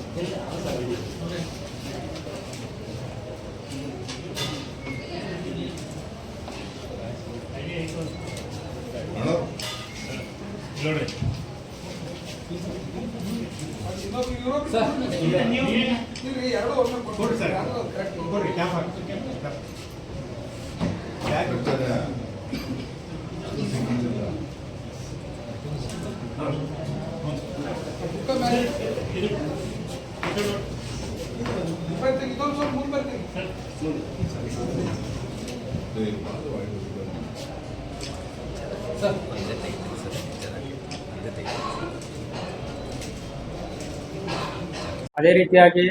ಅದೇ ರೀತಿಯಾಗಿ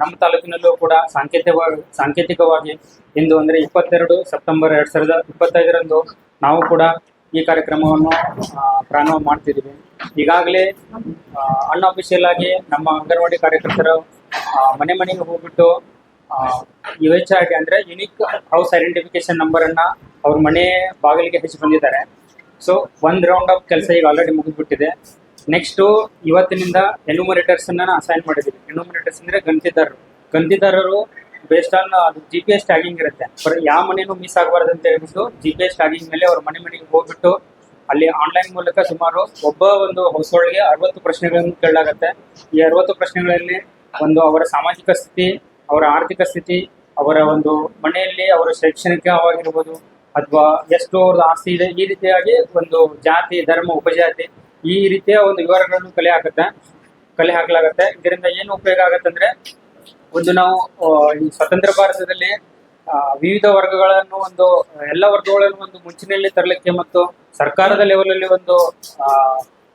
ನಮ್ಮ ತಾಲೂಕಿನಲ್ಲೂ ಕೂಡ ಸಾಂಕೇತಿಕವಾಗಿ ಇಂದು ಅಂದರೆ 22 ಸೆಪ್ಟೆಂಬರ್ 2025ರಂದು ನಾವು ಕೂಡ ಈ ಕಾರ್ಯಕ್ರಮವನ್ನು ಪ್ರಾರಂಭ ಮಾಡ್ತಿದ್ದೀವಿ. ಈಗಾಗಲೇ ಅನ್ಅಫಿಷಿಯಲ್ ಆಗಿ ನಮ್ಮ ಅಂಗನವಾಡಿ ಕಾರ್ಯಕರ್ತರು ಮನೆ ಮನೆಗೆ ಹೋಗ್ಬಿಟ್ಟು UHID ಅಂದರೆ ಯುನಿಕ್ ಹೌಸ್ ಐಡೆಂಟಿಫಿಕೇಶನ್ ನಂಬರನ್ನು ಅವ್ರ ಮನೆ ಬಾಗಿಲಿಗೆ ಹೆಚ್ಚು ಬಂದಿದ್ದಾರೆ. ಸೊ ಒಂದು ರೌಂಡ್ ಆಫ್ ಕೆಲಸ ಈಗ ಆಲ್ರೆಡಿ ಮುಗಿದ್ಬಿಟ್ಟಿದೆ. ನೆಕ್ಸ್ಟು ಇವತ್ತಿನಿಂದ ಎನ್ಯುಮರೇಟರ್ಸನ್ನು ಅಸೈನ್ ಮಾಡಿದ್ದೀವಿ. ಎನ್ಯುಮರೇಟರ್ಸ್ ಅಂದರೆ ಗಂತಿದಾರರು ಬೇಸ್ಡ್ ಆನ್ ಅದು GPS ಟ್ಯಾಗಿಂಗ್ ಇರುತ್ತೆ. ಯಾವ ಮನೆಯೂ ಮಿಸ್ ಆಗಬಾರ್ದು ಅಂತ ಹೇಳ್ಬಿಟ್ಟು GPS ಟ್ಯಾಗಿಂಗ್ ಮೇಲೆ ಅವ್ರ ಮನೆಗೆ ಹೋಗ್ಬಿಟ್ಟು ಅಲ್ಲಿ ಆನ್ಲೈನ್ ಮೂಲಕ ಸುಮಾರು ಒಂದು ಹೌಸ್ ಹೋಲ್ಡ್ಗೆ 60 ಪ್ರಶ್ನೆಗಳನ್ನು ಕೇಳಲಾಗುತ್ತೆ. ಈ 60 ಪ್ರಶ್ನೆಗಳಲ್ಲಿ ಒಂದು ಅವರ ಸಾಮಾಜಿಕ ಸ್ಥಿತಿ, ಅವರ ಆರ್ಥಿಕ ಸ್ಥಿತಿ, ಅವರ ಒಂದು ಮನೆಯಲ್ಲಿ ಅವರ ಶೈಕ್ಷಣಿಕವಾಗಿರ್ಬೋದು ಅಥವಾ ಎಷ್ಟು ಅವ್ರದ್ದು ಆಸ್ತಿ ಇದೆ, ಈ ರೀತಿಯಾಗಿ ಒಂದು ಜಾತಿ, ಧರ್ಮ, ಉಪಜಾತಿ ಈ ರೀತಿಯ ಒಂದು ವಿವರಗಳನ್ನು ಕಲೆ ಹಾಕಲಾಗುತ್ತೆ. ಇದರಿಂದ ಏನು ಉಪಯೋಗ ಆಗುತ್ತೆ ಅಂದರೆ, ಒಂದು ನಾವು ಈ ಸ್ವತಂತ್ರ ಭಾರತದಲ್ಲಿ ವಿವಿಧ ವರ್ಗಗಳನ್ನು ಎಲ್ಲ ವರ್ಗಗಳನ್ನು ಒಂದು ಮುಂಚಿನಲ್ಲಿ ತರಲಿಕ್ಕೆ ಮತ್ತು ಸರ್ಕಾರದ ಲೆವೆಲಲ್ಲಿ ಒಂದು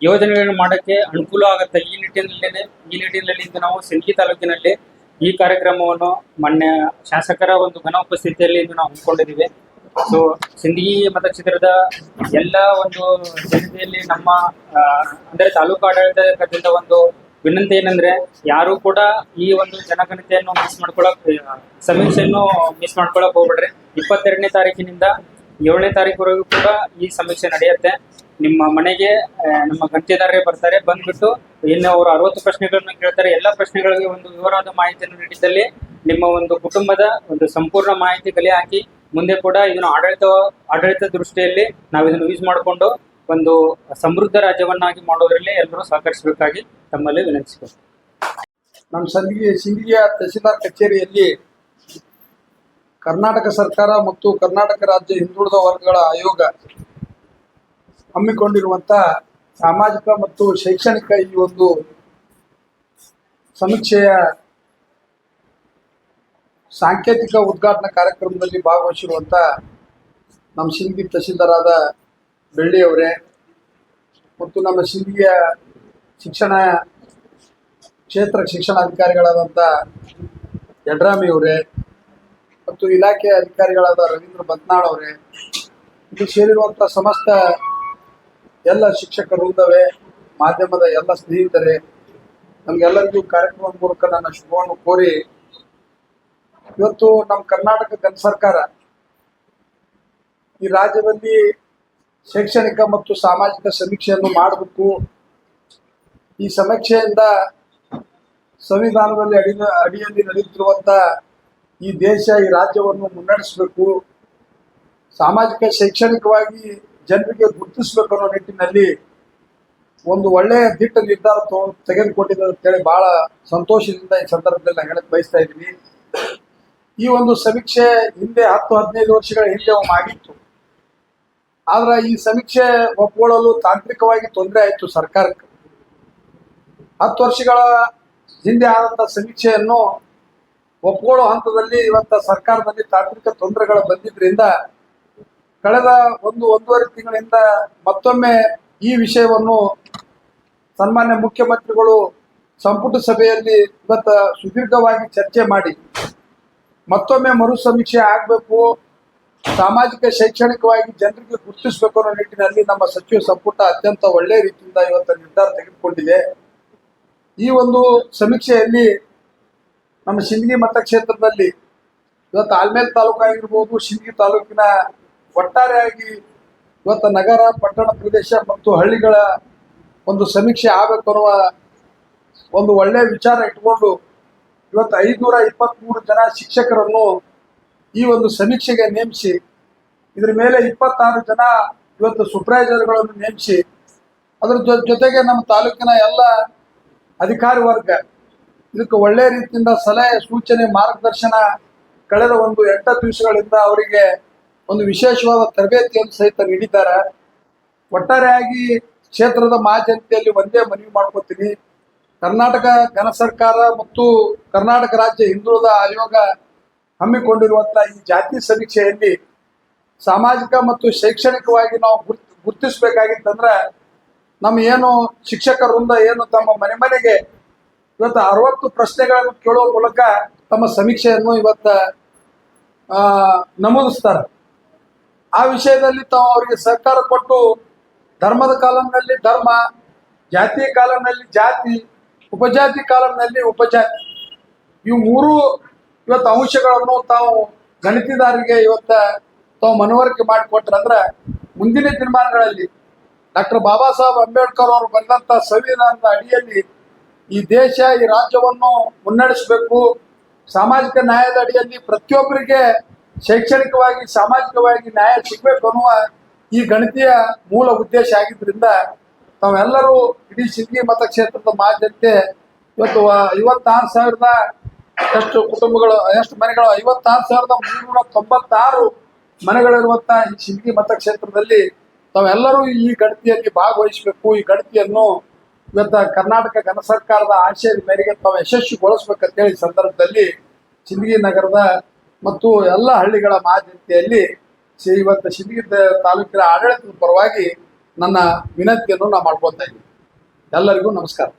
ಯೋಜನೆಗಳನ್ನು ಮಾಡೋಕ್ಕೆ ಅನುಕೂಲ ಆಗುತ್ತೆ. ಈ ನಿಟ್ಟಿನಲ್ಲಿ ಇಂದು ನಾವು ಸಿಂದಗಿ ತಾಲೂಕಿನಲ್ಲಿ ಈ ಕಾರ್ಯಕ್ರಮವನ್ನು ಮಾನ್ಯ ಶಾಸಕರ ಒಂದು ಘನ ಉಪಸ್ಥಿತಿಯಲ್ಲಿ ಇಂದು ನಾವು ಹಮ್ಮಿಕೊಂಡಿದ್ದೀವಿ. ಸೊ ಸಿಂದಗಿ ಮತಕ್ಷೇತ್ರದ ಎಲ್ಲ ಒಂದು ಜನತೆಯಲ್ಲಿ ನಮ್ಮ ಅಂದರೆ ತಾಲೂಕು ಆಡಳಿತದಿಂದ ಒಂದು ವಿನಂತಿ ಏನಂದ್ರೆ, ಯಾರು ಕೂಡ ಈ ಒಂದು ಜನಗಣತಿಯನ್ನು ಸಮೀಕ್ಷೆಯನ್ನು ಮಿಸ್ ಮಾಡ್ಕೊಳಕ್ ಹೋಗ್ಬಿಡ್ರಿ. 22ನೇ ತಾರೀಕಿನಿಂದ 7ನೇ ತಾರೀಕುವರೆಗೂ ಕೂಡ ಈ ಸಮೀಕ್ಷೆ ನಡೆಯುತ್ತೆ. ನಿಮ್ಮ ಮನೆಗೆ ನಮ್ಮ ಗಂಟೆದಾರರೇ ಬರ್ತಾರೆ. ಬಂದ್ಬಿಟ್ಟು ಇನ್ನು ಅವರು 60 ಪ್ರಶ್ನೆಗಳನ್ನು ಕೇಳ್ತಾರೆ. ಎಲ್ಲ ಪ್ರಶ್ನೆಗಳಿಗೆ ಒಂದು ವಿವರವಾದ ಮಾಹಿತಿಯನ್ನು ನೀಡಿದ್ದಲ್ಲಿ ನಿಮ್ಮ ಒಂದು ಕುಟುಂಬದ ಒಂದು ಸಂಪೂರ್ಣ ಮಾಹಿತಿ ಕಲೆ ಹಾಕಿ ಮುಂದೆ ಕೂಡ ಇದನ್ನು ಆಡಳಿತ ದೃಷ್ಟಿಯಲ್ಲಿ ನಾವು ಇದನ್ನು ಯೂಸ್ ಮಾಡಿಕೊಂಡು ಒಂದು ಸಮೃದ್ಧ ರಾಜ್ಯವನ್ನಾಗಿ ಮಾಡೋದ್ರಲ್ಲಿ ಎಲ್ಲರೂ ಸಹಕರಿಸಬೇಕಾಗಿ ತಮ್ಮಲ್ಲಿ ವಿನಂತಿಸಿಕೊಳ್ಳಿ. ನಮ್ಮ ಸಿಂದಗಿಯ ತಹಸೀಲ್ದಾರ್ ಕಚೇರಿಯಲ್ಲಿ ಕರ್ನಾಟಕ ಸರ್ಕಾರ ಮತ್ತು ಕರ್ನಾಟಕ ರಾಜ್ಯ ಹಿಂದುಳಿದ ವರ್ಗಗಳ ಆಯೋಗ ಹಮ್ಮಿಕೊಂಡಿರುವಂಥ ಸಾಮಾಜಿಕ ಮತ್ತು ಶೈಕ್ಷಣಿಕ ಈ ಒಂದು ಸಮೀಕ್ಷೆಯ ಸಾಂಕೇತಿಕ ಉದ್ಘಾಟನಾ ಕಾರ್ಯಕ್ರಮದಲ್ಲಿ ಭಾಗವಹಿಸಿರುವಂಥ ನಮ್ಮ ಸಿಂದಗಿ ತಹಸೀಲ್ದಾರಾದ ಬೆಳ್ಳಿಯವರೇ ಮತ್ತು ನಮ್ಮ ಸಿಂದಗಿಯ ಕ್ಷೇತ್ರ ಶಿಕ್ಷಣಾಧಿಕಾರಿಗಳಾದಂಥ ಯಡ್ರಾಮಿಯವರೇ ಮತ್ತು ಇಲಾಖೆಯ ಅಧಿಕಾರಿಗಳಾದ ರವೀಂದ್ರ ಬತ್ನಾಳ್ ಅವರೇ, ಇದು ಸೇರಿರುವಂಥ ಸಮಸ್ತ ಎಲ್ಲ ಶಿಕ್ಷಕ ವೃಂದವೇ, ಮಾಧ್ಯಮದ ಎಲ್ಲ ಸ್ನೇಹಿತರೇ, ನಮಗೆಲ್ಲರಿಗೂ ಕಾರ್ಯಕ್ರಮದ ಮೂಲಕ ನನ್ನ ಶುಭವನ್ನು ಕೋರಿ, ಇವತ್ತು ನಮ್ಮ ಕರ್ನಾಟಕ ಘನ ಸರ್ಕಾರ ಈ ರಾಜ್ಯದಲ್ಲಿ ಶೈಕ್ಷಣಿಕ ಮತ್ತು ಸಾಮಾಜಿಕ ಸಮೀಕ್ಷೆಯನ್ನು ಮಾಡಬೇಕು. ಈ ಸಮೀಕ್ಷೆಯಿಂದ ಸಂವಿಧಾನದಲ್ಲಿ ಅಡಿಯಲ್ಲಿ ನಡೆಯುತ್ತಿರುವಂಥ ಈ ದೇಶ, ಈ ರಾಜ್ಯವನ್ನು ಮುನ್ನಡೆಸಬೇಕು, ಸಾಮಾಜಿಕ ಶೈಕ್ಷಣಿಕವಾಗಿ ಜನರಿಗೆ ಗುರುತಿಸಬೇಕು ಅನ್ನೋ ನಿಟ್ಟಿನಲ್ಲಿ ಒಂದು ಒಳ್ಳೆಯ ದಿಟ್ಟ ನಿರ್ಧಾರ ತೆಗೆದುಕೊಂಡಿದ್ದಾರೆ ಅಂತೇಳಿ ಭಾಳ ಸಂತೋಷದಿಂದ ಈ ಸಂದರ್ಭದಲ್ಲಿ ನಾನು ಹೇಳಕ್ಕೆ ಬಯಸ್ತಾ ಇದ್ದೀನಿ. ಈ ಒಂದು ಸಮೀಕ್ಷೆ ಹಿಂದೆ 10-15 ವರ್ಷಗಳ ಹಿಂದೆ ಆಗಿತ್ತು. ಆದ್ರೆ ಈ ಸಮೀಕ್ಷೆ ಒಪ್ಪಿಕೊಳ್ಳಲು ತಾಂತ್ರಿಕವಾಗಿ ತೊಂದರೆ ಆಯಿತು ಸರ್ಕಾರಕ್ಕೆ. 10 ವರ್ಷಗಳ ಹಿಂದೆ ಆದಂಥ ಸಮೀಕ್ಷೆಯನ್ನು ಒಪ್ಪಿಕೊಳ್ಳೋ ಹಂತದಲ್ಲಿ ಇವತ್ತು ಸರ್ಕಾರದಲ್ಲಿ ತಾಂತ್ರಿಕ ತೊಂದರೆಗಳು ಬಂದಿದ್ದರಿಂದ ಕಳೆದ 1-1.5 ತಿಂಗಳಿಂದ ಮತ್ತೊಮ್ಮೆ ಈ ವಿಷಯವನ್ನು ಸನ್ಮಾನ್ಯ ಮುಖ್ಯಮಂತ್ರಿಗಳು ಸಂಪುಟ ಸಭೆಯಲ್ಲಿ ಇವತ್ತು ಸುದೀರ್ಘವಾಗಿ ಚರ್ಚೆ ಮಾಡಿ ಮತ್ತೊಮ್ಮೆ ಮರು ಸಮೀಕ್ಷೆ ಆಗಬೇಕು, ಸಾಮಾಜಿಕ ಶೈಕ್ಷಣಿಕವಾಗಿ ಜನರಿಗೆ ಗುರುತಿಸಬೇಕು ಅನ್ನೋ ನಿಟ್ಟಿನಲ್ಲಿ ನಮ್ಮ ಸಚಿವ ಸಂಪುಟ ಅತ್ಯಂತ ಒಳ್ಳೆಯ ರೀತಿಯಿಂದ ಇವತ್ತು ನಿರ್ಧಾರ ತೆಗೆದುಕೊಂಡಿದೆ. ಈ ಒಂದು ಸಮೀಕ್ಷೆಯಲ್ಲಿ ನಮ್ಮ ಸಿಂದಗಿ ಮತಕ್ಷೇತ್ರದಲ್ಲಿ ಇವತ್ತು ಆಲ್ಮೇಲ್ ತಾಲೂಕು ಆಗಿರ್ಬೋದು, ಸಿಂದಗಿ ತಾಲೂಕಿನ ಒಟ್ಟಾರೆಯಾಗಿ ಇವತ್ತು ನಗರ, ಪಟ್ಟಣ ಪ್ರದೇಶ ಮತ್ತು ಹಳ್ಳಿಗಳ ಒಂದು ಸಮೀಕ್ಷೆ ಆಗಬೇಕು ಅನ್ನುವ ಒಂದು ಒಳ್ಳೆಯ ವಿಚಾರ ಇಟ್ಕೊಂಡು ಇವತ್ತು 523 ಜನ ಶಿಕ್ಷಕರನ್ನು ಈ ಒಂದು ಸಮೀಕ್ಷೆಗೆ ನೇಮಿಸಿ ಇದ್ರ ಮೇಲೆ 26 ಜನ ಇವತ್ತು ಸೂಪರ್ವೈಸರ್ಗಳನ್ನು ನೇಮಿಸಿ ಅದ್ರ ಜೊತೆಗೆ ನಮ್ಮ ತಾಲೂಕಿನ ಎಲ್ಲ ಅಧಿಕಾರಿ ವರ್ಗ ಇದಕ್ಕೆ ಒಳ್ಳೆಯ ರೀತಿಯಿಂದ ಸಲಹೆ ಸೂಚನೆ ಮಾರ್ಗದರ್ಶನ ಕಳೆದ ಒಂದು 8 ದಿವಸಗಳಿಂದ ಅವರಿಗೆ ಒಂದು ವಿಶೇಷವಾದ ತರಬೇತಿಯನ್ನು ಸಹಿತ ನೀಡಿದ್ದಾರೆ. ಒಟ್ಟಾರೆಯಾಗಿ ಕ್ಷೇತ್ರದ ಮಹಾಜನತೆಯಲ್ಲಿ ಒಂದೇ ಮನವಿ ಮಾಡ್ಕೋತೀನಿ, ಕರ್ನಾಟಕ ಘನ ಸರ್ಕಾರ ಮತ್ತು ಕರ್ನಾಟಕ ರಾಜ್ಯ ಹಿಂದುಳಿದ ಆಯೋಗ ಹಮ್ಮಿಕೊಂಡಿರುವಂತಹ ಈ ಜಾತಿ ಸಮೀಕ್ಷೆಯಲ್ಲಿ ಸಾಮಾಜಿಕ ಮತ್ತು ಶೈಕ್ಷಣಿಕವಾಗಿ ನಾವು ಗುರುತಿಸಬೇಕಾಗಿತ್ತಂದ್ರೆ ನಮ್ಮ ಏನು ಶಿಕ್ಷಕ ವೃಂದ ಏನು ತಮ್ಮ ಮನೆಗೆ ಇವತ್ತು 60 ಪ್ರಶ್ನೆಗಳನ್ನು ಕೇಳುವ ಮೂಲಕ ತಮ್ಮ ಸಮೀಕ್ಷೆಯನ್ನು ಇವತ್ತು ನಮೂದಿಸ್ತಾರೆ. ಆ ವಿಷಯದಲ್ಲಿ ತಾವು ಅವರಿಗೆ ಸಹಕಾರ ಕೊಟ್ಟು ಧರ್ಮದ ಕಾಲಂನಲ್ಲಿ ಧರ್ಮ, ಜಾತಿ ಕಾಲಂನಲ್ಲಿ ಜಾತಿ, ಉಪಜಾತಿ ಕಾಲಂನಲ್ಲಿ ಉಪಜಾತಿ, ಇವು 3 ಇವತ್ತು ಅಂಶಗಳನ್ನು ತಾವು ಗಣಿತದಾರರಿಗೆ ಇವತ್ತು ತಾವು ಮನವರಿಕೆ ಮಾಡಿಕೊಟ್ರಂದ್ರೆ ಮುಂದಿನ ದಿನಮಾನಗಳಲ್ಲಿ ಡಾಕ್ಟರ್ ಬಾಬಾ ಸಾಹೇಬ್ ಅಂಬೇಡ್ಕರ್ ಅವರು ಬಂದಂಥ ಸಂವಿಧಾನದ ಅಡಿಯಲ್ಲಿ ಈ ದೇಶ ಈ ರಾಜ್ಯವನ್ನು ಮುನ್ನಡೆಸಬೇಕು, ಸಾಮಾಜಿಕ ನ್ಯಾಯದ ಅಡಿಯಲ್ಲಿ ಪ್ರತಿಯೊಬ್ಬರಿಗೆ ಶೈಕ್ಷಣಿಕವಾಗಿ ಸಾಮಾಜಿಕವಾಗಿ ನ್ಯಾಯ ಸಿಗಬೇಕು ಅನ್ನುವ ಈ ಗಣತಿಯ ಮೂಲ ಉದ್ದೇಶ ಆಗಿದ್ದರಿಂದ ತಾವೆಲ್ಲರೂ ಇಡೀ ಸಿಂದಗಿ ಮತಕ್ಷೇತ್ರದ ಮಹಾಜನತೆ ಇವತ್ತು 56,000 ಎಷ್ಟು ಕುಟುಂಬಗಳು ಎಷ್ಟು ಮನೆಗಳು 56,396 ಮನೆಗಳಿರುವಂಥ ಈ ಸಿಂದಗಿ ಮತಕ್ಷೇತ್ರದಲ್ಲಿ ತಾವೆಲ್ಲರೂ ಈ ಗಣತಿಯಲ್ಲಿ ಭಾಗವಹಿಸಬೇಕು. ಈ ಗಣತಿಯನ್ನು ಇವತ್ತು ಕರ್ನಾಟಕ ಘನ ಸರ್ಕಾರದ ಆಶಯದ ಮೇರೆಗೆ ತಾವು ಯಶಸ್ವಿಗೊಳಿಸ್ಬೇಕಂತೇಳಿ ಸಂದರ್ಭದಲ್ಲಿ ಸಿಂದಗಿ ನಗರದ ಮತ್ತು ಎಲ್ಲ ಹಳ್ಳಿಗಳ ಮಹಾಜನತೆಯಲ್ಲಿ ಇವತ್ತು ಸಿಂದಗಿ ತಾಲೂಕಿನ ಆಡಳಿತದ ಪರವಾಗಿ ನನ್ನ ವಿನಂತಿಯನ್ನು ನಾನು ಮಾಡ್ಕೊತಾ ಇದ್ದೀನಿ. ಎಲ್ಲರಿಗೂ ನಮಸ್ಕಾರ.